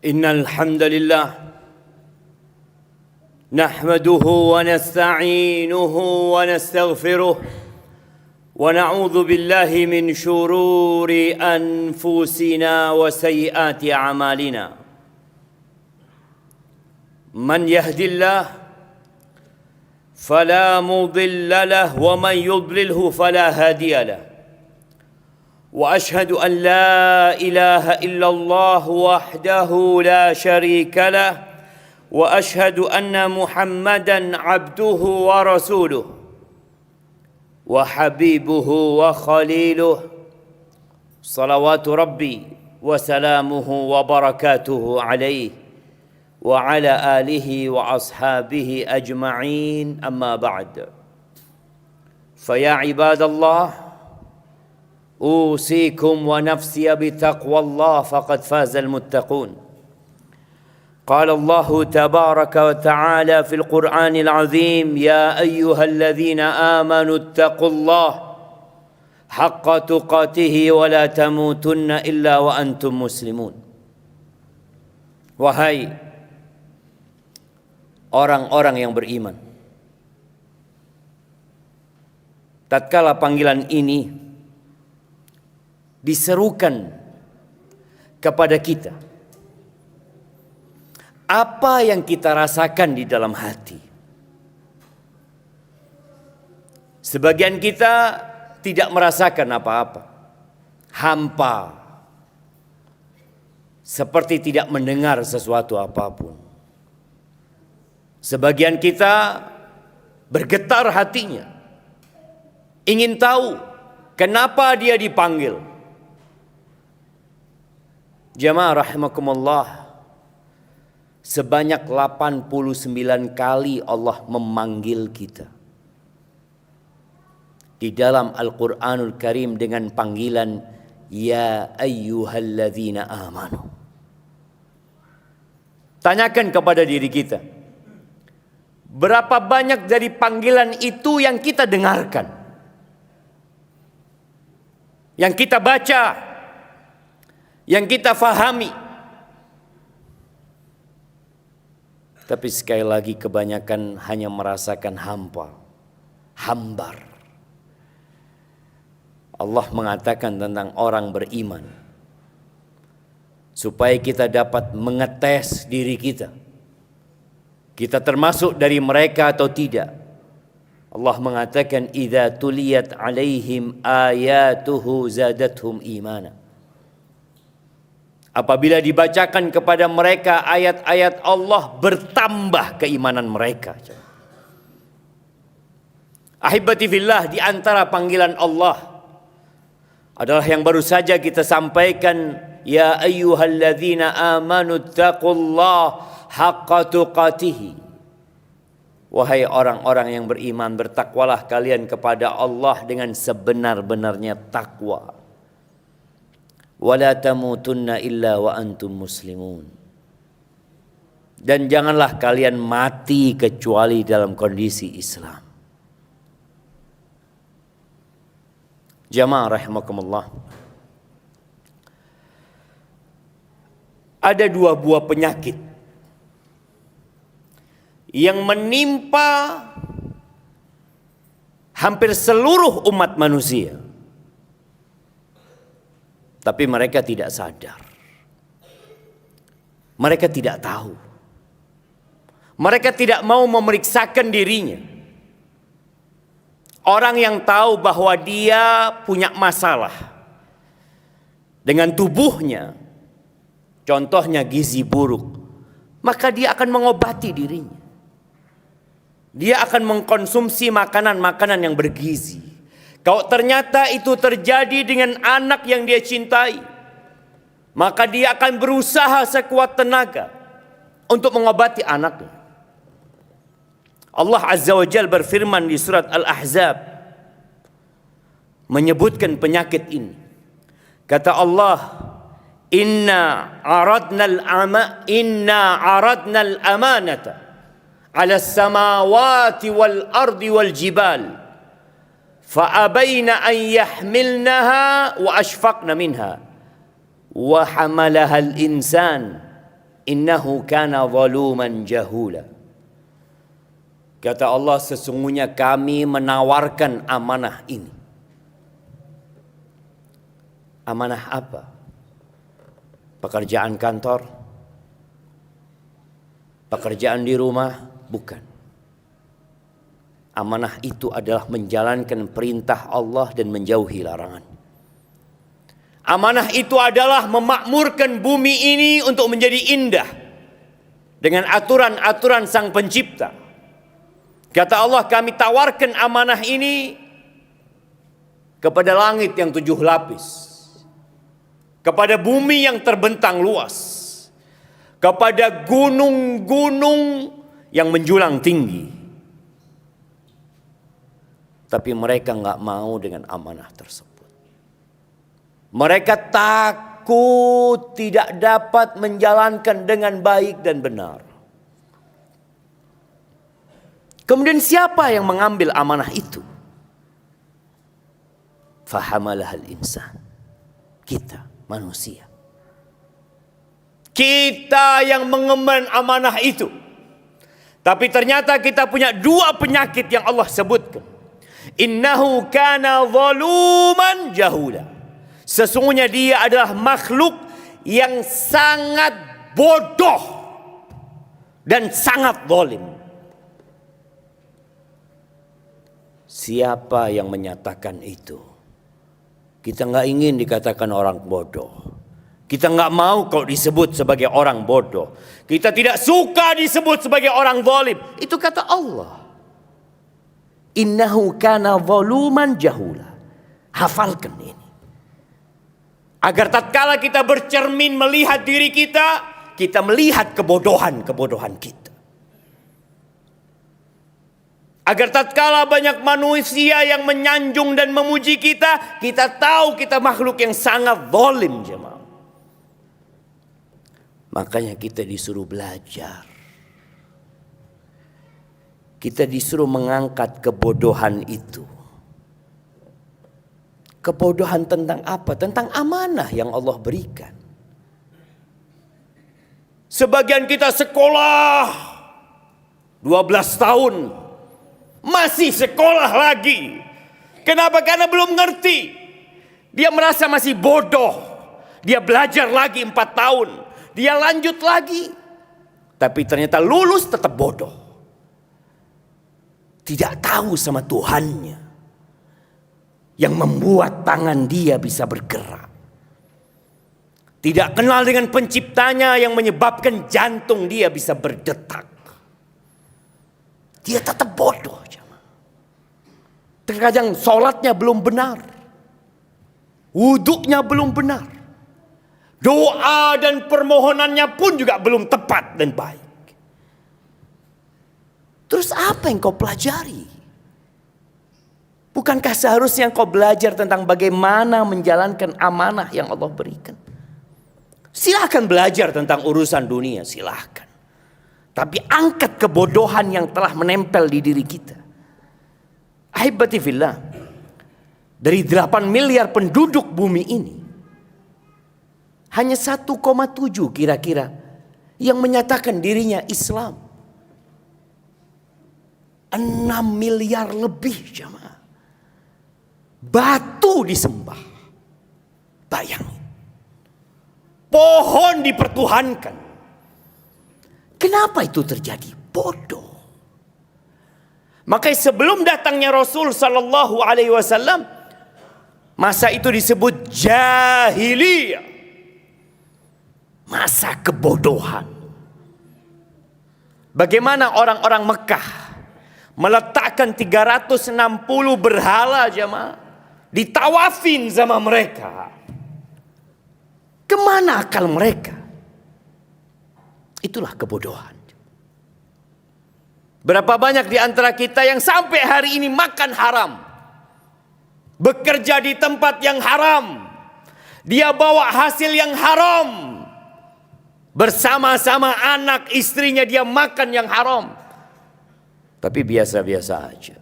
إن الحمد لله نحمده ونستعينه ونستغفره ونعوذ بالله من شرور أنفسنا وسيئات أعمالنا من يهد الله فلا مضل له ومن يضلله فلا هادي له وأشهد أن لا إله إلا الله وحده لا شريك له وأشهد أن محمدًا عبده ورسوله وحبيبه وخليله صلوات ربي وسلامه وبركاته عليه وعلى آله وأصحابه أجمعين أما بعد فيا عباد الله أوصيكم ونفسي بتقوى الله فقد فاز المتقون قال الله تبارك وتعالى في القرآن العظيم يا أيها الذين آمنوا اتقوا الله حق تقاته ولا تموتن إلا وأنتم مسلمون. Wahai orang-orang yang beriman, tatkala panggilan ini diserukan kepada kita, apa yang kita rasakan di dalam hati? Sebagian kita tidak merasakan apa-apa, hampa, seperti tidak mendengar sesuatu apapun. Sebagian kita bergetar hatinya, ingin tahu kenapa dia dipanggil. Jamaah rahimakumullah, sebanyak 89 kali Allah memanggil kita di dalam Al-Quranul Karim dengan panggilan Ya ayyuhalladzina amanu. Tanyakan kepada diri kita, berapa banyak dari panggilan itu yang kita dengarkan, yang kita baca, yang kita fahami? Tapi sekali lagi kebanyakan hanya merasakan hambar. Allah mengatakan tentang orang beriman, supaya kita dapat mengetes diri kita, kita termasuk dari mereka atau tidak. Allah mengatakan idza tuliyat alaihim ayatuhu zadathum imana. Apabila dibacakan kepada mereka ayat-ayat Allah, bertambah keimanan mereka. Ahibati fillah, di antara panggilan Allah adalah yang baru saja kita sampaikan, Ya ayyuhalladzina amanu taqullaha haqqa tuqatih. Wahai orang-orang yang beriman, bertakwalah kalian kepada Allah dengan sebenar-benarnya takwa. Wala tamutunna illa wa antum muslimun. Dan janganlah kalian mati kecuali dalam kondisi Islam. Jamaah rahimakumullah, ada dua buah penyakit yang menimpa hampir seluruh umat manusia, tapi mereka tidak sadar. Mereka tidak tahu. Mereka tidak mau memeriksakan dirinya. Orang yang tahu bahwa dia punya masalah dengan tubuhnya, contohnya gizi buruk, maka dia akan mengobati dirinya. Dia akan mengkonsumsi makanan-makanan yang bergizi. Kalau ternyata itu terjadi dengan anak yang dia cintai, maka dia akan berusaha sekuat tenaga untuk mengobati anaknya. Allah Azza wa Jalla berfirman di surat Al-Ahzab menyebutkan penyakit ini. Kata Allah, Inna aradna al-amanata ala as-samawati wal ardi wal jibal fa'abaina an yahmilnaha wa ashfaqna minha wa hamalaha al-insan Innahu kana zaluman jahula. Kata Allah, sesungguhnya kami menawarkan amanah ini. Amanah apa? Pekerjaan kantor? Pekerjaan di rumah? Bukan. Amanah itu adalah menjalankan perintah Allah dan menjauhi larangan. Amanah itu adalah memakmurkan bumi ini untuk menjadi indah dengan aturan-aturan Sang Pencipta. Kata Allah, kami tawarkan amanah ini kepada langit yang 7 lapis, kepada bumi yang terbentang luas, kepada gunung-gunung yang menjulang tinggi. Tapi mereka nggak mau dengan amanah tersebut. Mereka takut tidak dapat menjalankan dengan baik dan benar. Kemudian siapa yang mengambil amanah itu? Fahamalahal insan. Kita manusia. Kita yang mengemban amanah itu. Tapi ternyata kita punya 2 penyakit yang Allah sebutkan. Innahu kana zaluman jahula. Sesungguhnya dia adalah makhluk yang sangat bodoh dan sangat zalim. Siapa yang menyatakan itu? Kita nggak ingin dikatakan orang bodoh. Kita nggak mau kalau disebut sebagai orang bodoh. Kita tidak suka disebut sebagai orang zalim. Itu kata Allah. Innahu kana zaluman jahula. Hafalkan ini. Agar tatkala kita bercermin melihat diri kita, kita melihat kebodohan-kebodohan kita. Agar tatkala banyak manusia yang menyanjung dan memuji kita, kita tahu kita makhluk yang sangat zalim, jemaah. Makanya kita disuruh belajar. Kita disuruh mengangkat kebodohan itu. Kebodohan tentang apa? Tentang amanah yang Allah berikan. Sebagian kita sekolah 12 tahun. Masih sekolah lagi. Kenapa? Karena belum ngerti. Dia merasa masih bodoh. Dia belajar lagi 4 tahun. Dia lanjut lagi. Tapi ternyata lulus tetap bodoh. Tidak tahu sama Tuhannya. Yang membuat tangan dia bisa bergerak. Tidak kenal dengan penciptanya yang menyebabkan jantung dia bisa berdetak. Dia tetap bodoh. Terkadang sholatnya belum benar. Wuduknya belum benar. Doa dan permohonannya pun juga belum tepat dan baik. Terus apa yang kau pelajari? Bukankah seharusnya kau belajar tentang bagaimana menjalankan amanah yang Allah berikan? Silahkan belajar tentang urusan dunia, silahkan. Tapi angkat kebodohan yang telah menempel di diri kita. Ahibati fillah, dari 8 miliar penduduk bumi ini, hanya 1,7 kira-kira yang menyatakan dirinya Islam. 6 miliar lebih jemaah. Batu disembah. Bayangin. Pohon dipertuhankan. Kenapa itu terjadi? Bodoh. Makanya sebelum datangnya Rasul sallallahu alaihi wasallam, masa itu disebut jahiliyah. Masa kebodohan. Bagaimana orang-orang Mekah meletakkan 360 berhala jemaah, ditawafin sama mereka. Kemana akal mereka? Itulah kebodohan. Berapa banyak di antara kita yang sampai hari ini makan haram. Bekerja di tempat yang haram. Dia bawa hasil yang haram. Bersama-sama anak istrinya dia makan yang haram. Tapi biasa-biasa aja.